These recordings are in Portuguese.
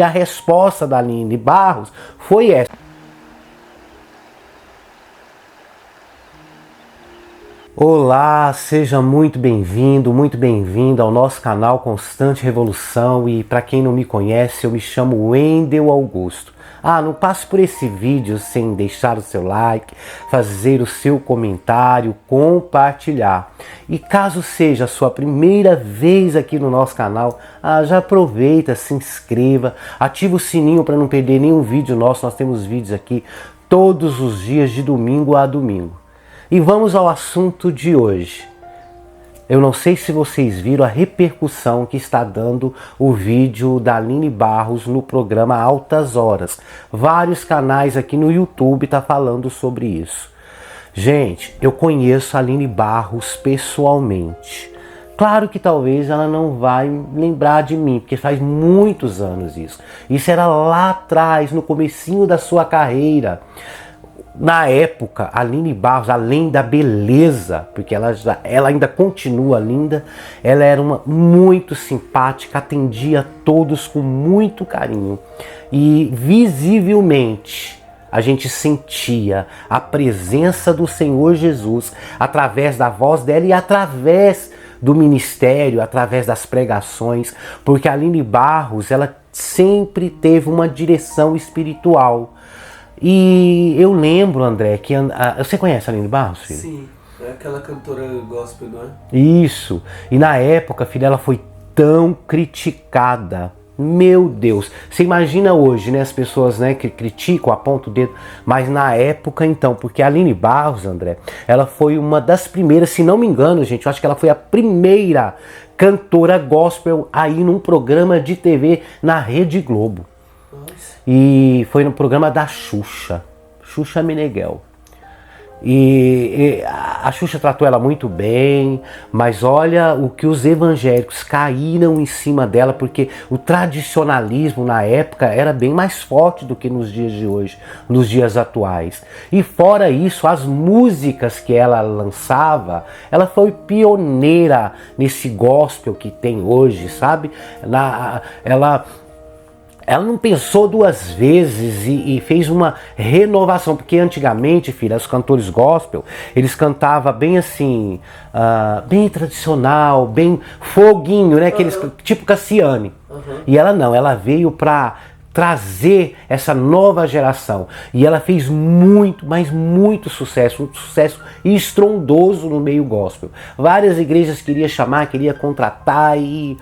E a resposta da Aline Barros foi essa. Olá, seja muito bem-vindo ao nosso canal Constante Revolução. E para quem não me conhece, eu me chamo Wendel Augusto. Não passe por esse vídeo sem deixar o seu like, fazer o seu comentário, compartilhar. E caso seja a sua primeira vez aqui no nosso canal, já aproveita, se inscreva, ativa o sininho para não perder nenhum vídeo nosso. Nós temos vídeos aqui todos os dias de domingo a domingo. E vamos ao assunto de hoje. Eu não sei se vocês viram a repercussão que está dando o vídeo da Aline Barros no programa Altas Horas. Vários canais aqui no YouTube estão falando sobre isso. Gente, eu conheço a Aline Barros pessoalmente. Claro que talvez ela não vai lembrar de mim, porque faz muitos anos isso. Isso era lá atrás, no comecinho da sua carreira. Na época, a Aline Barros, além da beleza, porque ela ainda continua linda, ela era muito simpática, atendia todos com muito carinho. E visivelmente a gente sentia a presença do Senhor Jesus através da voz dela e através do ministério, através das pregações, porque a Aline Barros, ela sempre teve uma direção espiritual. E eu lembro, André, que... Você conhece a Aline Barros, filho? Sim, é aquela cantora gospel, não é? Isso. E na época, filho, ela foi tão criticada. Meu Deus. Você imagina hoje, né, as pessoas, né, que criticam, apontam o dedo. Mas na época, então, porque a Aline Barros, André, ela foi uma das primeiras, se não me engano, gente, eu acho que ela foi a primeira cantora gospel aí num programa de TV na Rede Globo. E foi no programa da Xuxa Meneghel. E a Xuxa tratou ela muito bem, mas olha o que os evangélicos caíram em cima dela, porque o tradicionalismo na época era bem mais forte do que nos dias de hoje, nos dias atuais. E fora isso, as músicas que ela lançava, ela foi pioneira nesse gospel que tem hoje, sabe? Ela não pensou duas vezes e fez uma renovação, porque antigamente, filha, os cantores gospel, eles cantavam bem assim, bem tradicional, bem foguinho, né? Tipo Cassiane. E ela não, ela veio para trazer essa nova geração. E ela fez muito, mas muito sucesso, um sucesso estrondoso no meio gospel. Várias igrejas queriam chamar, queriam contratar e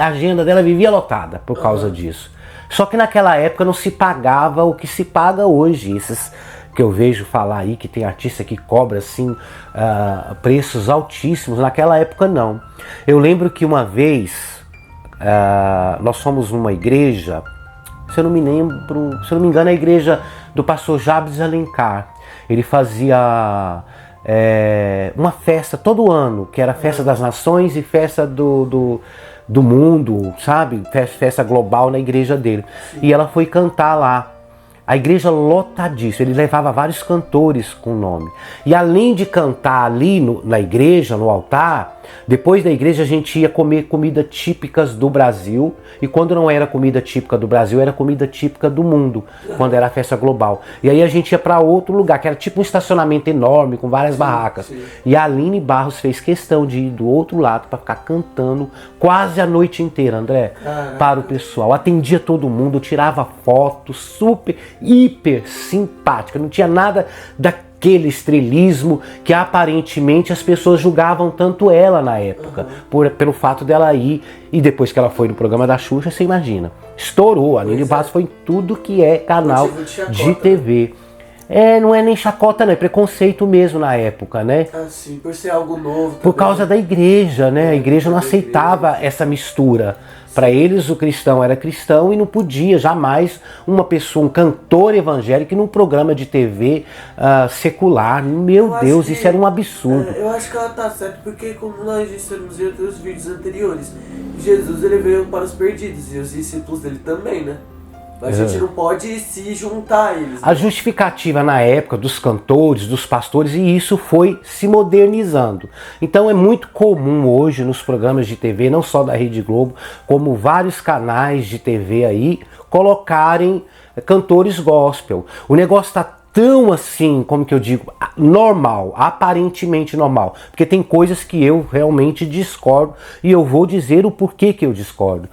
a agenda dela vivia lotada por causa disso. Só que naquela época não se pagava o que se paga hoje. Esses que eu vejo falar aí, que tem artista que cobra assim preços altíssimos, naquela época não. Eu lembro que uma vez nós fomos numa igreja, se eu não me engano, a igreja do pastor Jabes Alencar. Ele fazia uma festa todo ano, que era a festa das nações e festa do mundo, sabe? Festa global na igreja dele. E ela foi cantar lá. A igreja lotadíssima, ele levava vários cantores com nome. E além de cantar ali na igreja, no altar, depois da igreja a gente ia comer comida típicas do Brasil. E quando não era comida típica do Brasil, era comida típica do mundo, quando era a festa global. E aí a gente ia para outro lugar, que era tipo um estacionamento enorme, com várias barracas. Sim. E a Aline Barros fez questão de ir do outro lado para ficar cantando quase a noite inteira, André, para o pessoal. Atendia todo mundo, tirava fotos, super, hiper simpática. Não tinha nada daquele estrelismo que aparentemente as pessoas julgavam tanto ela na época, pelo fato dela ir. E depois que ela foi no programa da Xuxa, você imagina, estourou. A Aline Barros foi em tudo que é canal de TV. Não é nem chacota, não, é preconceito mesmo na época, né? Sim, por ser algo novo. Por causa da igreja, né? A igreja não aceitava essa mistura. Para eles o cristão era cristão e não podia jamais uma pessoa, um cantor evangélico num programa de TV secular. Meu Deus, isso era um absurdo. Eu acho que ela tá certa, porque como nós dissemos em outros vídeos anteriores, Jesus ele veio para os perdidos e os discípulos dele também, né? Mas a gente não pode se juntar a eles. A justificativa na época dos cantores, dos pastores, e isso foi se modernizando. Então é muito comum hoje nos programas de TV, não só da Rede Globo, como vários canais de TV aí, colocarem cantores gospel. O negócio está tão assim, como que eu digo, normal, aparentemente normal, porque tem coisas que eu realmente discordo e eu vou dizer o porquê que eu discordo.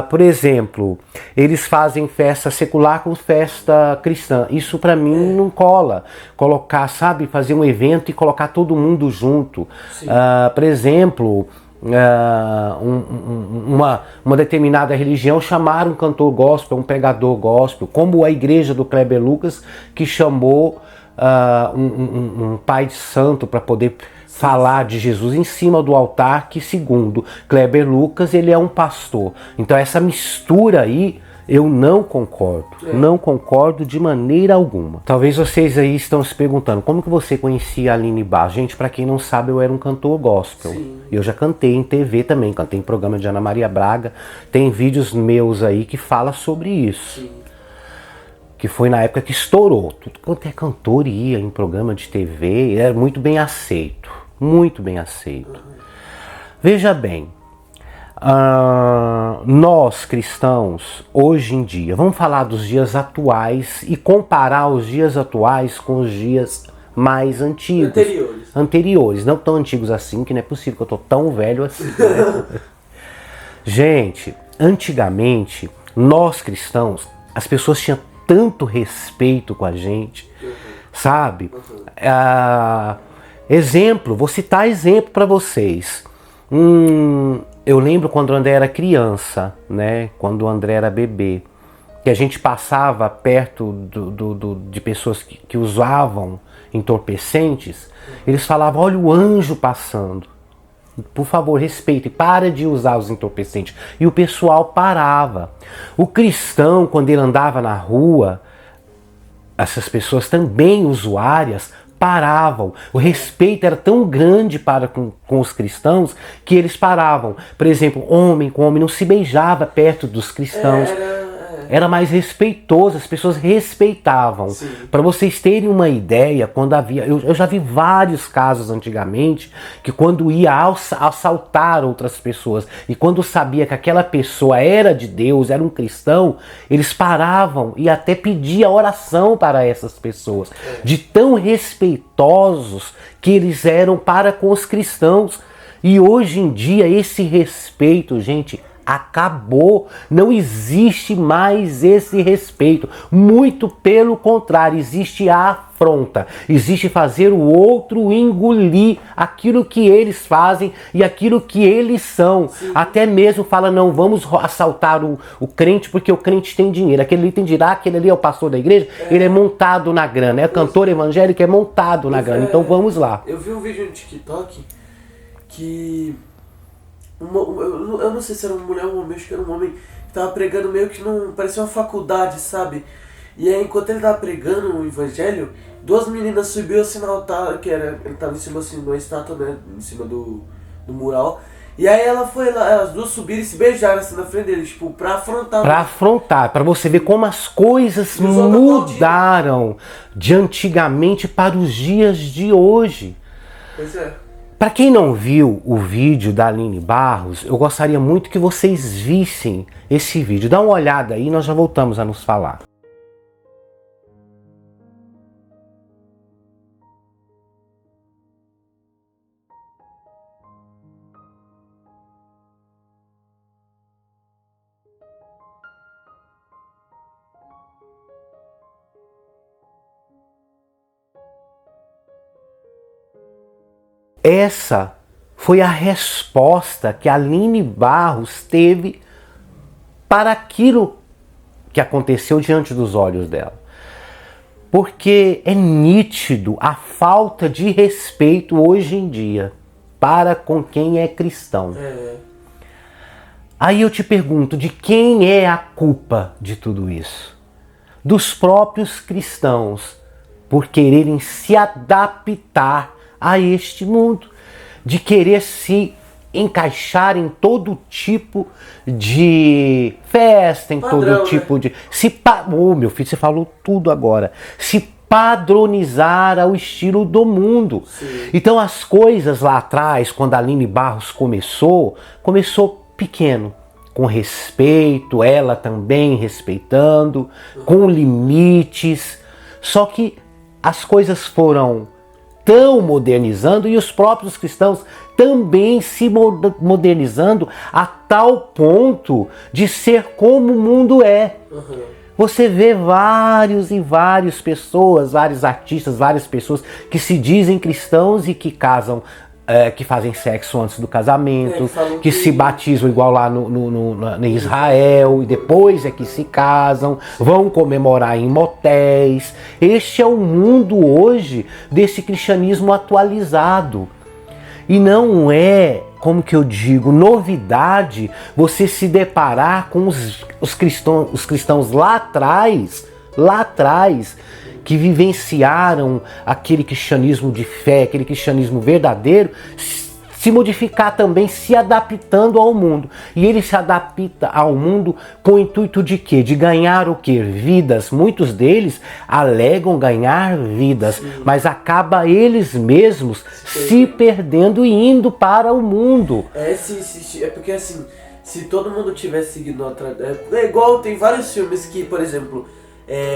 Por exemplo, eles fazem festa secular com festa cristã, isso pra mim não cola. Colocar, sabe, fazer um evento e colocar todo mundo junto. Por exemplo, uma determinada religião chamaram um cantor gospel, um pregador gospel, como a igreja do Kleber Lucas, que chamou um pai de santo para poder falar de Jesus em cima do altar, que segundo Kleber Lucas ele é um pastor. Então essa mistura aí eu não concordo, não concordo de maneira alguma. Talvez vocês aí estão se perguntando, como que você conhecia a Aline Barros? Gente, para quem não sabe, eu era um cantor gospel. Sim. Eu já cantei em TV também, cantei em programa de Ana Maria Braga, tem vídeos meus aí que fala sobre isso. Sim. Que foi na época que estourou. Tudo quanto é cantor ia em programa de TV, era muito bem aceito, muito bem aceito. Veja bem, nós cristãos, hoje em dia, vamos falar dos dias atuais e comparar os dias atuais com os dias mais antigos. Anteriores, não tão antigos assim, que não é possível que eu tô tão velho assim. Né? Gente, antigamente, nós cristãos, as pessoas tinham tanto respeito com a gente, sabe? Exemplo, vou citar exemplo para vocês. Eu lembro quando o André era criança, né? Quando o André era bebê, que a gente passava perto de pessoas que usavam entorpecentes, eles falavam, olha o anjo passando, por favor, respeite, para de usar os entorpecentes. E o pessoal parava. O cristão, quando ele andava na rua, essas pessoas também usuárias, paravam. O respeito era tão grande para com os cristãos que eles paravam. Por exemplo, homem com homem não se beijava perto dos cristãos. Era mais respeitoso, as pessoas respeitavam. Para vocês terem uma ideia, quando havia... Eu já vi vários casos antigamente que quando ia assaltar outras pessoas e quando sabia que aquela pessoa era de Deus, era um cristão, eles paravam e até pediam oração para essas pessoas. De tão respeitosos que eles eram para com os cristãos. E hoje em dia esse respeito, gente, acabou, não existe mais esse respeito, muito pelo contrário, existe a afronta, existe fazer o outro engolir aquilo que eles fazem e aquilo que eles são. Sim. Até mesmo fala, não, vamos assaltar o crente porque o crente tem dinheiro, aquele ali tem dinheiro, aquele ali é o pastor da igreja, ele é montado na grana, é cantor evangélico, é montado na grana, então vamos lá. Eu vi um vídeo no TikTok que... eu não sei se era uma mulher ou um homem, acho que era um homem que tava pregando meio que não parecia uma faculdade, sabe? E aí enquanto ele tava pregando o evangelho, duas meninas subiu assim no altar, ele tava em cima assim de uma estátua, né? Em cima do mural. E aí ela foi lá, elas duas subiram e se beijaram assim na frente dele, tipo, pra afrontar. Pra afrontar, pra você ver como as coisas mudaram de antigamente para os dias de hoje. Pois é. Para quem não viu o vídeo da Aline Barros, eu gostaria muito que vocês vissem esse vídeo. Dá uma olhada aí e nós já voltamos a nos falar. Essa foi a resposta que a Aline Barros teve para aquilo que aconteceu diante dos olhos dela. Porque é nítido a falta de respeito hoje em dia para com quem é cristão. Aí eu te pergunto, de quem é a culpa de tudo isso? Dos próprios cristãos, por quererem se adaptar a este mundo, de querer se encaixar em todo tipo de festa, em Padrão, todo tipo de... meu filho, você falou tudo agora. Se padronizar ao estilo do mundo. Sim. Então as coisas lá atrás, quando a Aline Barros começou pequeno, com respeito, ela também respeitando, com limites. Só que as coisas foram tão modernizando e os próprios cristãos também se modernizando a tal ponto de ser como o mundo é. Você vê vários pessoas, vários artistas, várias pessoas que se dizem cristãos e que casam, que fazem sexo antes do casamento, que se batizam igual lá em Israel e depois é que se casam, vão comemorar em motéis. Este é o mundo hoje desse cristianismo atualizado. E não é, como que eu digo, novidade você se deparar com os cristãos lá atrás, que vivenciaram aquele cristianismo de fé, aquele cristianismo verdadeiro, se modificar também, se adaptando ao mundo. E ele se adapta ao mundo com o intuito de quê? De ganhar o quê? Vidas. Muitos deles alegam ganhar vidas, sim, mas acaba eles mesmos se perdendo e indo para o mundo. É porque assim, se todo mundo tivesse seguido outra... É igual, tem vários filmes que, por exemplo,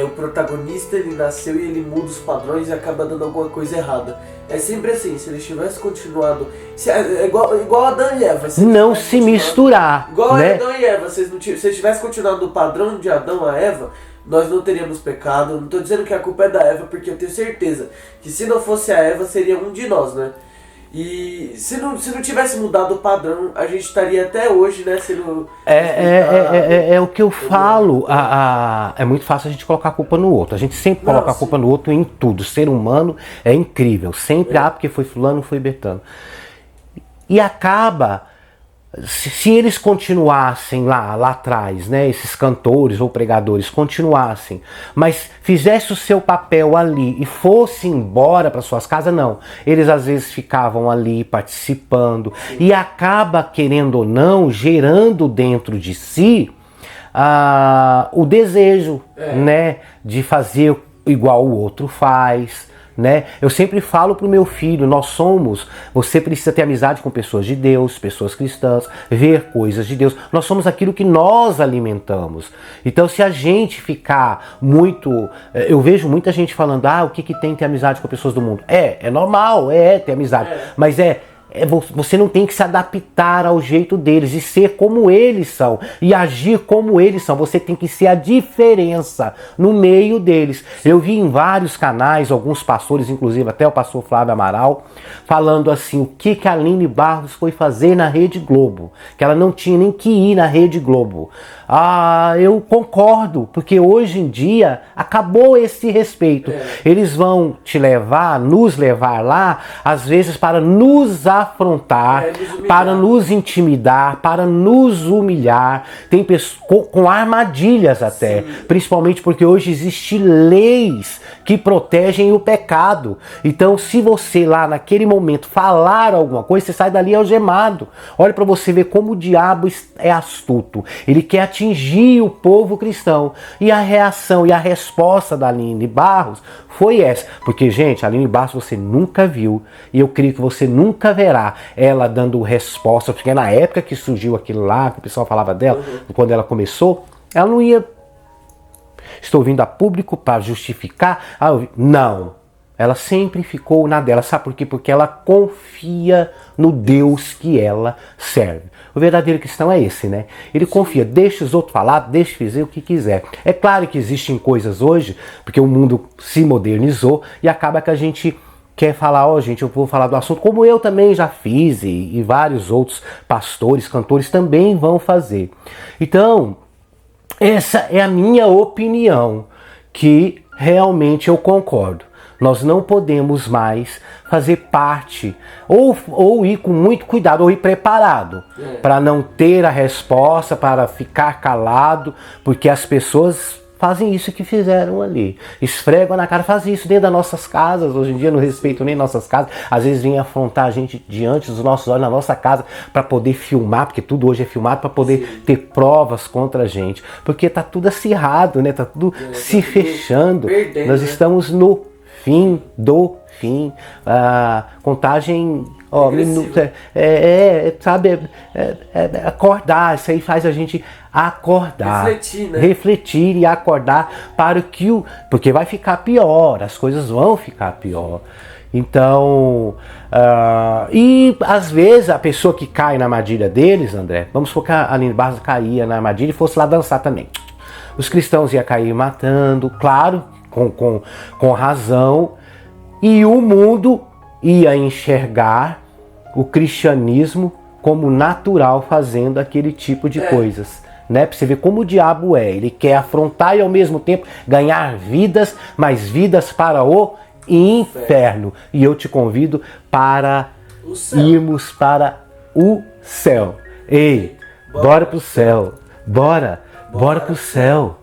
o protagonista ele nasceu e ele muda os padrões e acaba dando alguma coisa errada. É sempre assim, se ele tivesse continuado... É igual Adão e Eva. Não se misturar. Igual né? Adão e Eva. Se eles tivessem continuado o padrão de Adão a Eva, nós não teríamos pecado. Não estou dizendo que a culpa é da Eva, porque eu tenho certeza que se não fosse a Eva, seria um de nós, né? E se não tivesse mudado o padrão, a gente estaria até hoje, né, sendo... É o que eu falo. É muito fácil a gente colocar a culpa no outro. A gente sempre coloca a culpa no outro em tudo. O ser humano é incrível. Sempre, porque foi fulano, foi Betano. E acaba... Se eles continuassem lá atrás, né, esses cantores ou pregadores continuassem, mas fizesse o seu papel ali e fossem embora para suas casas, não. Eles às vezes ficavam ali participando e acaba, querendo ou não, gerando dentro de si o desejo, né, de fazer igual o outro faz. Né? Eu sempre falo pro meu filho, você precisa ter amizade com pessoas de Deus, pessoas cristãs, ver coisas de Deus. Nós somos aquilo que nós alimentamos. Então se a gente ficar muito... Eu vejo muita gente falando, o que tem ter amizade com pessoas do mundo? É normal, ter amizade, mas você não tem que se adaptar ao jeito deles e ser como eles são e agir como eles são. Você tem que ser a diferença no meio deles. Eu vi em vários canais, alguns pastores, inclusive até o pastor Flávio Amaral, falando assim, o que a Aline Barros foi fazer na Rede Globo, que ela não tinha nem que ir na Rede Globo. Eu concordo, porque hoje em dia acabou esse respeito. Eles vão nos levar lá, às vezes para nos afrontar, para nos intimidar, para nos humilhar. Tem pessoas com armadilhas até, principalmente porque hoje existem leis que protegem o pecado. Então se você lá naquele momento falar alguma coisa, você sai dali algemado. Olha para você ver como o diabo é astuto. Ele quer atingir o povo cristão. E a reação e a resposta da Aline Barros foi essa. Porque, gente, a Aline Barros você nunca viu, e eu creio que você nunca verá ela dando resposta, porque na época que surgiu aquilo lá, que o pessoal falava dela, quando ela começou, ela não ia... Estou vindo a público para justificar. Não. Ela sempre ficou na dela. Sabe por quê? Porque ela confia no Deus que ela serve. O verdadeiro cristão é esse, né? Ele confia, deixa os outros falar, deixa fazer o que quiser. É claro que existem coisas hoje, porque o mundo se modernizou e acaba que a gente quer falar, gente, eu vou falar do assunto, como eu também já fiz e vários outros pastores, cantores também vão fazer. Então, essa é a minha opinião, que realmente eu concordo. Nós não podemos mais fazer parte, ou ir com muito cuidado, ou ir preparado, para não ter a resposta, para ficar calado, porque as pessoas fazem isso que fizeram ali. Esfregam na cara, fazem isso dentro das nossas casas. Hoje em dia não respeitam nem nossas casas. Às vezes vêm afrontar a gente diante dos nossos olhos na nossa casa para poder filmar, porque tudo hoje é filmado, para poder ter provas contra a gente. Porque tá tudo acirrado, né? Tá tudo se fechando. Perdendo, Nós estamos no fim do fim. Contagem... acordar, isso aí faz a gente acordar, refletir, né? Refletir e acordar para o que porque vai ficar pior, as coisas vão ficar pior. Então, e às vezes a pessoa que cai na armadilha deles, André, vamos focar ali embaixo, caía na armadilha e fosse lá dançar também. Os cristãos iam cair matando, claro, com razão, e o mundo ia enxergar o cristianismo como natural fazendo aquele tipo de coisas, né? Pra você ver como o diabo é. Ele quer afrontar e ao mesmo tempo ganhar vidas, mas vidas para o inferno. E eu te convido para irmos para o céu. Ei, bora pro céu. Bora pro céu.